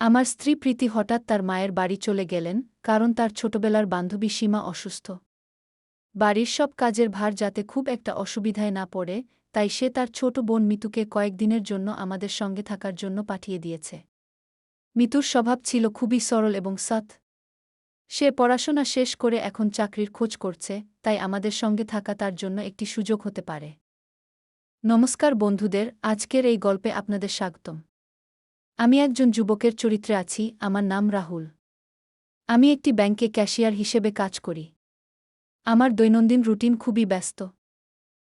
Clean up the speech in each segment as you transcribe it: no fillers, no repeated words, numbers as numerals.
আমার স্ত্রী প্রীতি হঠাৎ তার মায়ের বাড়ি চলে গেলেন, কারণ তার ছোটবেলার বান্ধবী সীমা অসুস্থ। বাড়ির সব কাজের ভার যাতে খুব একটা অসুবিধায় না পড়ে, তাই সে তার ছোট বোন মিতুকে কয়েকদিনের জন্য আমাদের সঙ্গে থাকার জন্য পাঠিয়ে দিয়েছে। মিতুর স্বভাব ছিল খুবই সরল এবং সৎ। সে পড়াশোনা শেষ করে এখন চাকরির খোঁজ করছে, তাই আমাদের সঙ্গে থাকা তার জন্য একটি সুযোগ হতে পারে। নমস্কার বন্ধুদের, আজকের এই গল্পে আপনাদের স্বাগতম। আমি একজন যুবকের চরিত্রে আছি, আমার নাম রাহুল। আমি একটি ব্যাংকে ক্যাশিয়ার হিসেবে কাজ করি। আমার দৈনন্দিন রুটিন খুবই ব্যস্ত।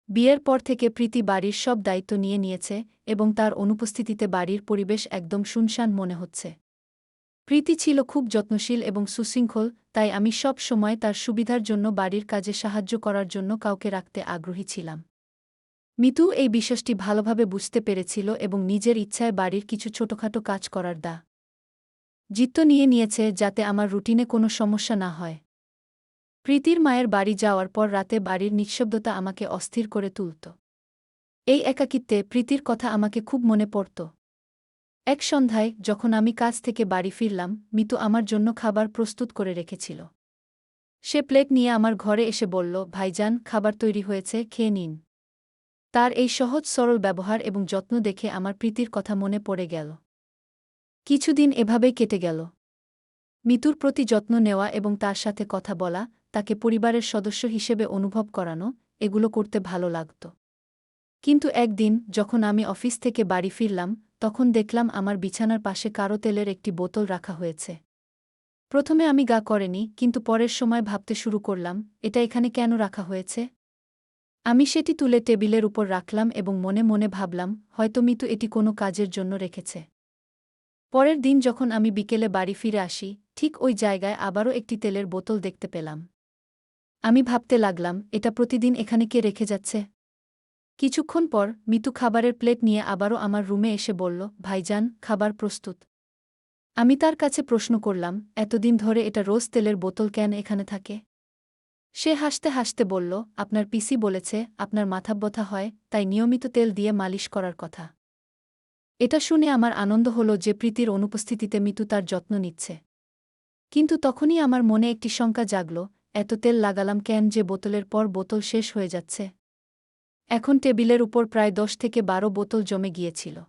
বিয়ের পর থেকে প্রীতি বাড়ির সব দায়িত্ব নিয়ে নিয়েছে এবং তার অনুপস্থিতিতে বাড়ির পরিবেশ একদম শুনশান মনে হচ্ছে। প্রীতি ছিল খুব যত্নশীল এবং সুশৃঙ্খল, তাই আমি সব সময় তার সুবিধার জন্য বাড়ির কাজে সাহায্য করার জন্য কাউকে রাখতে আগ্রহী ছিলাম। মিতু এই বিষয়টি ভালোভাবে বুঝতে পেরেছিল এবং নিজের ইচ্ছায় বাড়ির কিছু ছোটখাটো কাজ করার দায়িত্ব নিয়ে নিয়েছে, যাতে আমার রুটিনে কোনো সমস্যা না হয়। প্রীতির মায়ের বাড়ি যাওয়ার পর রাতে বাড়ির নিঃশব্দতা আমাকে অস্থির করে তুলত। এই একাকিত্বে প্রীতির কথা আমাকে খুব মনে পড়ত। এক সন্ধ্যায় যখন আমি কাজ থেকে বাড়ি ফিরলাম, মিতু আমার জন্য খাবার প্রস্তুত করে রেখেছিল। সে প্লেট নিয়ে আমার ঘরে এসে বলল, ভাইজান, খাবার তৈরি হয়েছে, খেয়ে নিন। তার এই সহজ সরল ব্যবহার এবং যত্ন দেখে আমার প্রীতির কথা মনে পড়ে গেল। কিছুদিন এভাবেই কেটে গেল। মিতুর প্রতি যত্ন নেওয়া এবং তার সাথে কথা বলা, তাকে পরিবারের সদস্য হিসেবে অনুভব করানো, এগুলো করতে ভালো লাগত। কিন্তু একদিন যখন আমি অফিস থেকে বাড়ি ফিরলাম, তখন দেখলাম আমার বিছানার পাশে কারো তেলের একটি বোতল রাখা হয়েছে। প্রথমে আমি গা করেনি, কিন্তু পরের সময় ভাবতে শুরু করলাম, এটা এখানে কেন রাখা হয়েছে। আমি সেটি তুলে টেবিলের উপর রাখলাম এবং মনে মনে ভাবলাম, হয়তো মিতু এটি কোনো কাজের জন্য রেখেছে। পরের দিন যখন আমি বিকেলে বাড়ি ফিরে আসি, ঠিক ওই জায়গায় আবারও একটি তেলের বোতল দেখতে পেলাম। আমি ভাবতে লাগলাম, এটা প্রতিদিন এখানে কে রেখে যাচ্ছে। কিছুক্ষণ পর মিতু খাবারের প্লেট নিয়ে আবারও আমার রুমে এসে বলল, ভাইজান, খাবার প্রস্তুত। আমি তার কাছে প্রশ্ন করলাম, এতদিন ধরে এটা রোজ তেলের বোতল কেন এখানে থাকে। সে হাসতে হাসতে বলল, আপনার পিসি বলেছে আপনার মাথা ব্যথা হয়, তাই নিয়মিত তেল দিয়ে মালিশ করার কথা। এটা শুনে আমার আনন্দ হলো যে প্রীতির অনুপস্থিতিতে মিতু তার যত্ন নিচ্ছে। কিন্তু তখনই আমার মনে একটি শঙ্কা জাগল, এত তেল লাগালাম কেন যে বোতলের পর বোতল শেষ হয়ে যাচ্ছে। এখন টেবিলের উপর প্রায় 10 থেকে 12 বোতল জমে গিয়েছিল।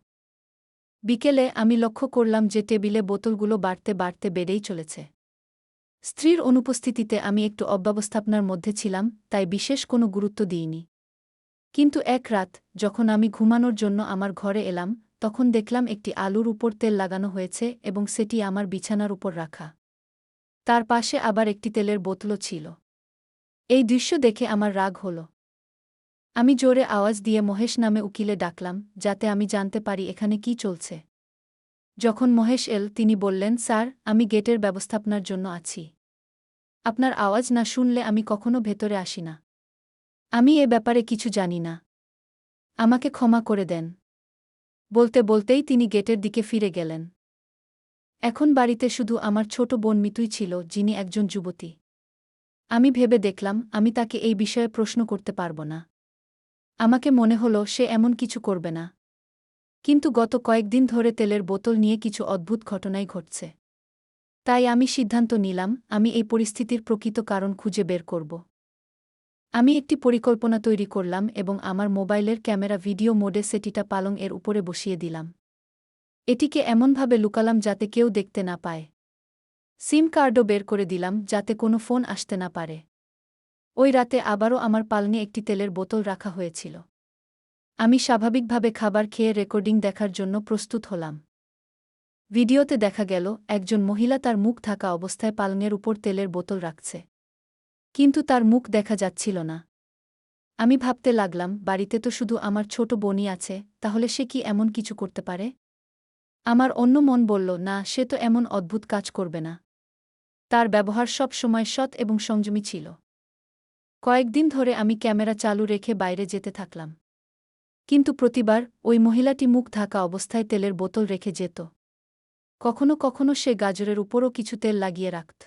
বিকেলে আমি লক্ষ্য করলাম যে টেবিলে বোতলগুলো বাড়তে বাড়তে বেড়েই চলেছে। স্ত্রীর অনুপস্থিতিতে আমি একটু অব্যবস্থাপনার মধ্যে ছিলাম, তাই বিশেষ কোনো গুরুত্ব দিইনি। কিন্তু এক রাত যখন আমি ঘুমানোর জন্য আমার ঘরে এলাম, তখন দেখলাম একটি আলুর উপর তেল লাগানো হয়েছে এবং সেটি আমার বিছানার উপর রাখা। তার পাশে আবার একটি তেলের বোতলও ছিল। এই দৃশ্য দেখে আমার রাগ হল। আমি জোরে আওয়াজ দিয়ে মহেশ নামে উকিলে ডাকলাম, যাতে আমি জানতে পারি এখানে কি চলছে। যখন মহেশ এল, তিনি বললেন, স্যার, আমি গেটের ব্যবস্থাপনার জন্য আছি। আপনার আওয়াজ না শুনলে আমি কখনো ভেতরে আসি না। আমি এ ব্যাপারে কিছু জানি না। আমাকে ক্ষমা করে দেন। বলতে বলতেই তিনি গেটের দিকে ফিরে গেলেন। এখন বাড়িতে শুধু আমার ছোট বোন মিতুই ছিল, যিনি একজন যুবতী। আমি ভেবে দেখলাম আমি তাকে এই বিষয়ে প্রশ্ন করতে পারব না। আমাকে মনে হলো সে এমন কিছু করবে না। কিন্তু গত কয়েকদিন ধরে তেলের বোতল নিয়ে কিছু অদ্ভুত ঘটনাই ঘটছে। তাই আমি সিদ্ধান্ত নিলাম, আমি এই পরিস্থিতির প্রকৃত কারণ খুঁজে বের করব। আমি একটি পরিকল্পনা তৈরি করলাম এবং আমার মোবাইলের ক্যামেরা ভিডিও মোডে সেটিটা পালং এর উপরে বসিয়ে দিলাম। এটিকে এমনভাবে লুকালাম যাতে কেউ দেখতে না পায়। সিম কার্ডও বের করে দিলাম যাতে কোনো ফোন আসতে না পারে। ওই রাতে আবারও আমার পালঙে একটি তেলের বোতল রাখা হয়েছিল। আমি স্বাভাবিকভাবে খাবার খেয়ে রেকর্ডিং দেখার জন্য প্রস্তুত হলাম। ভিডিওতে দেখা গেল একজন মহিলা তার মুখ ঢাকা অবস্থায় পালঙের উপর তেলের বোতল রাখছে। কিন্তু তার মুখ দেখা যাচ্ছিল না। আমি ভাবতে লাগলাম, বাড়িতে তো শুধু আমার ছোট বোনই আছে, তাহলে সে কি এমন কিছু করতে পারে। আমার অন্য মন বলল, না, সে তো এমন অদ্ভুত কাজ করবে না। তার ব্যবহার সব সময় সৎ এবং সংযমী ছিল। কয়েকদিন ধরে আমি ক্যামেরা চালু রেখে বাইরে যেতে থাকলাম। কিন্তু প্রতিবার ওই মহিলাটি মুখ ঢাকা অবস্থায় তেলের বোতল রেখে যেত। কখনো কখনো সে গাজরের উপরও কিছু তেল লাগিয়ে রাখত।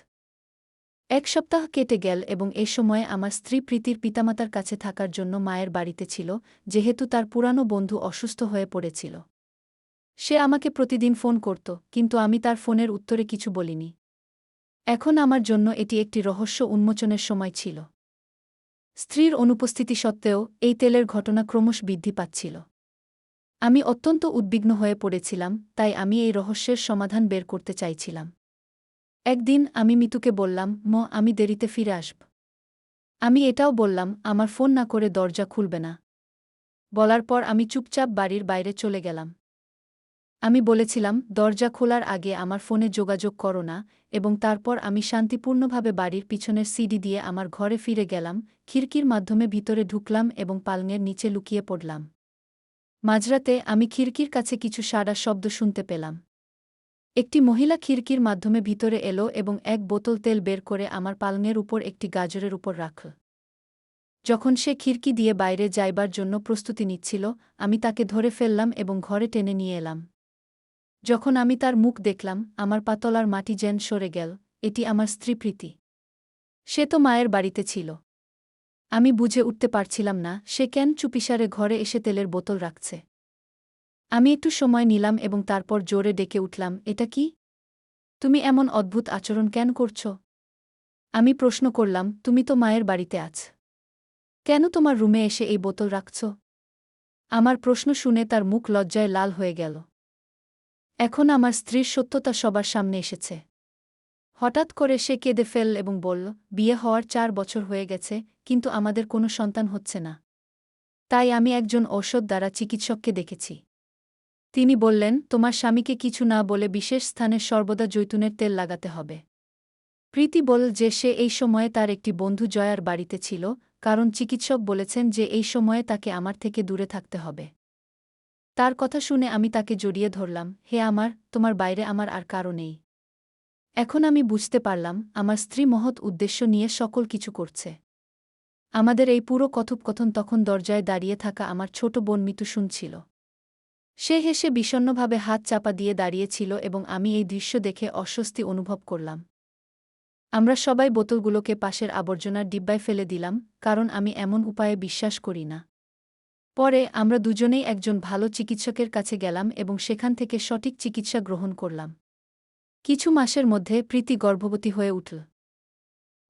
এক সপ্তাহ কেটে গেল এবং এ সময়ে আমার স্ত্রী প্রীতির পিতামাতার কাছে থাকার জন্য মায়ের বাড়িতে ছিল, যেহেতু তার পুরানো বন্ধু অসুস্থ হয়ে পড়েছিল। সে আমাকে প্রতিদিন ফোন করত, কিন্তু আমি তার ফোনের উত্তরে কিছু বলিনি। এখন আমার জন্য এটি একটি রহস্য উন্মোচনের সময় ছিল। স্ত্রীর অনুপস্থিতি সত্ত্বেও এই তেলের ঘটনা ক্রমশ বৃদ্ধি পাচ্ছিল। আমি অত্যন্ত উদ্বিগ্ন হয়ে পড়েছিলাম, তাই আমি এই রহস্যের সমাধান বের করতে চাইছিলাম। একদিন আমি মিতুকে বললাম, আমি দেরিতে ফিরে আসব। আমি এটাও বললাম, আমার ফোন না করে দরজা খুলবে না। বলার পর আমি চুপচাপ বাড়ির বাইরে চলে গেলাম। আমি বলেছিলাম, দরজা খোলার আগে আমার ফোনে যোগাযোগ করো না, এবং তারপর আমি শান্তিপূর্ণভাবে বাড়ির পিছনের সিঁড়ি দিয়ে আমার ঘরে ফিরে গেলাম, খিড়কির মাধ্যমে ভিতরে ঢুকলাম এবং পালঙের নিচে লুকিয়ে পড়লাম। মাঝরাতে আমি খিড়কির কাছে কিছু সাড়া শব্দ শুনতে পেলাম। একটি মহিলা খিড়কির মাধ্যমে ভিতরে এলো এবং এক বোতল তেল বের করে আমার পালঙের উপর একটি গাজরের উপর রাখল। যখন সে খিড়কি দিয়ে বাইরে যাইবার জন্য প্রস্তুতি নিচ্ছিল, আমি তাকে ধরে ফেললাম এবং ঘরে টেনে নিয়ে এলাম। যখন আমি তার মুখ দেখলাম, আমার পাতলার মাটি যেন সরে গেল। এটি আমার স্ত্রী প্রীতি। সে তো মায়ের বাড়িতে ছিল। আমি বুঝে উঠতে পারছিলাম না সে কেন চুপিসারে ঘরে এসে তেলের বোতল রাখছে। আমি একটু সময় নিলাম এবং তারপর জোরে ডেকে উঠলাম, এটা কি? তুমি এমন অদ্ভুত আচরণ কেন করছ? আমি প্রশ্ন করলাম, তুমি তো মায়ের বাড়িতে আছ। কেন তোমার রুমে এসে এই বোতল রাখছ? আমার প্রশ্ন শুনে তার মুখ লজ্জায় লাল হয়ে গেল। এখন আমার স্ত্রীর সত্যতা সবার সামনে এসেছে। হঠাৎ করে সে কেঁদে ফেলল এবং বলল, বিয়ে হওয়ার 4 বছর হয়ে গেছে, কিন্তু আমাদের কোনো সন্তান হচ্ছে না। তাই আমি একজন ঔষধ দ্বারা চিকিৎসককে দেখেছি। তিনি বললেন, তোমার স্বামীকে কিছু না বলে বিশেষ স্থানে সর্বদা জৈতুনের তেল লাগাতে হবে। প্রীতি বলল যে সে এই সময়ে তার একটি বন্ধু জয়ার বাড়িতে ছিল, কারণ চিকিৎসক বলেছেন যে এই সময়ে তাকে আমার থেকে দূরে থাকতে হবে। তার কথা শুনে আমি তাকে জড়িয়ে ধরলাম, হে আমার, তোমার বাইরে আমার আর কারও নেই। এখন আমি বুঝতে পারলাম, আমার স্ত্রী মহৎ উদ্দেশ্য নিয়ে সকল কিছু করছে। আমাদের এই পুরো কথোপকথন তখন দরজায় দাঁড়িয়ে থাকা আমার ছোট বোন মিতু শুনছিল। সে হেসে বিষণ্ণভাবে হাত চাপা দিয়ে দাঁড়িয়েছিল এবং আমি এই দৃশ্য দেখে অস্বস্তি অনুভব করলাম। আমরা সবাই বোতলগুলোকে পাশের আবর্জনার ডিব্বায় ফেলে দিলাম, কারণ আমি এমন উপায়ে বিশ্বাস করি না। পরে আমরা দুজনেই একজন ভালো চিকিৎসকের কাছে গেলাম এবং সেখান থেকে সঠিক চিকিৎসা গ্রহণ করলাম। কিছু মাসের মধ্যে প্রীতি গর্ভবতী হয়ে উঠল।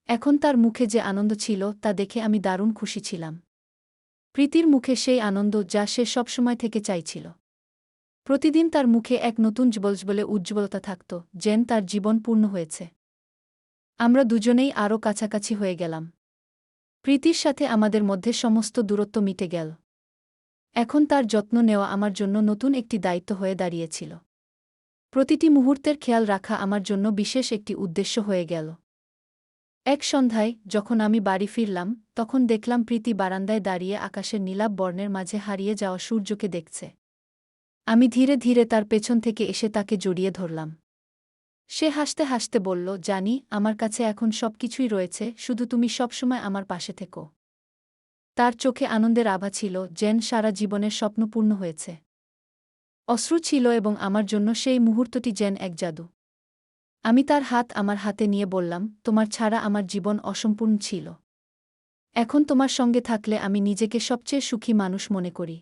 এখন তার মুখে যে আনন্দ ছিল তা দেখে আমি দারুণ খুশি ছিলাম। প্রীতির মুখে সেই আনন্দ যা সে সবসময় থেকে চাইছিল। প্রতিদিন তার মুখে এক নতুন জ্বলজ্বলে উজ্জ্বলতা থাকত, যেন তার জীবন পূর্ণ হয়েছে। আমরা দুজনেই আরও কাছাকাছি হয়ে গেলাম। প্রীতির সাথে আমাদের মধ্যে সমস্ত দূরত্ব মিটে গেল। এখন তার যত্ন নেওয়া আমার জন্য নতুন একটি দায়িত্ব হয়ে দাঁড়িয়েছিল। প্রতিটি মুহূর্তের খেয়াল রাখা আমার জন্য বিশেষ একটি উদ্দেশ্য হয়ে গেল। এক সন্ধ্যায় যখন আমি বাড়ি ফিরলাম, তখন দেখলাম প্রীতি বারান্দায় দাঁড়িয়ে আকাশের নীলাভ বর্ণের মাঝে হারিয়ে যাওয়া সূর্যকে দেখছে। আমি ধীরে ধীরে তার পেছন থেকে এসে তাকে জড়িয়ে ধরলাম। সে হাসতে হাসতে বলল, জানি, আমার কাছে এখন সবকিছুই রয়েছে, শুধু তুমি সবসময় আমার পাশে থেকো। তার চোখে আনন্দের আভা ছিল, যেন সারা জীবনের স্বপ্ন পূর্ণ হয়েছে। অশ্রু ছিল এবং আমার জন্য সেই মুহূর্তটি যেন এক জাদু। আমি তার হাত আমার হাতে নিয়ে বললাম, তোমার ছাড়া আমার জীবন অসম্পূর্ণ ছিল। এখন তোমার সঙ্গে থাকলে আমি নিজেকে সবচেয়ে সুখী মানুষ মনে করি।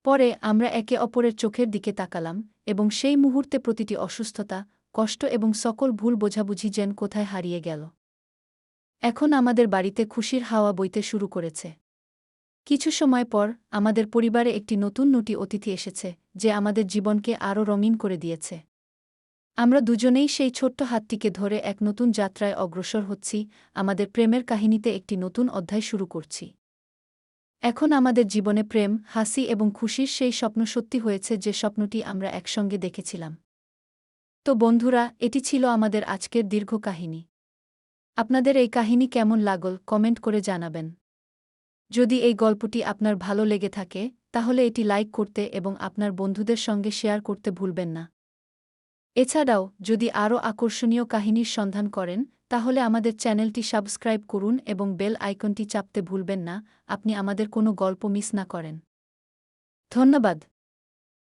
পরে আমরা একে অপরের চোখের দিকে তাকালাম, এবং সেই মুহূর্তে প্রতিটি অসুস্থতা, কষ্ট এবং সকল ভুল বোঝাবুঝি যেন কোথায় হারিয়ে গেল। এখন আমাদের বাড়িতে খুশির হাওয়া বইতে শুরু করেছে। কিছু সময় পর আমাদের পরিবারে একটি নতুন অতিথি এসেছে, যে আমাদের জীবনকে আরও রঙিন করে দিয়েছে। আমরা দুজনেই সেই ছোট্ট হাতটিকে ধরে এক নতুন যাত্রায় অগ্রসর হচ্ছি, আমাদের প্রেমের কাহিনীতে একটি নতুন অধ্যায় শুরু করছি। এখন আমাদের জীবনে প্রেম, হাসি এবং খুশির সেই স্বপ্ন সত্যি হয়েছে যে স্বপ্নটি আমরা একসঙ্গে দেখেছিলাম। তো বন্ধুরা, এটি ছিল আমাদের আজকের দীর্ঘ কাহিনী। আপনাদের এই কাহিনী কেমন লাগল কমেন্ট করে জানাবেন। যদি এই গল্পটি আপনার ভালো লেগে থাকে, তাহলে এটি লাইক করতে এবং আপনার বন্ধুদের সঙ্গে শেয়ার করতে ভুলবেন না। এছাড়াও যদি আরও আকর্ষণীয় কাহিনীর সন্ধান করেন, তাহলে আমাদের চ্যানেলটি সাবস্ক্রাইব করুন এবং বেল আইকনটি চাপতে ভুলবেন না, আপনি আমাদের কোনো গল্প মিস না করেন। ধন্যবাদ।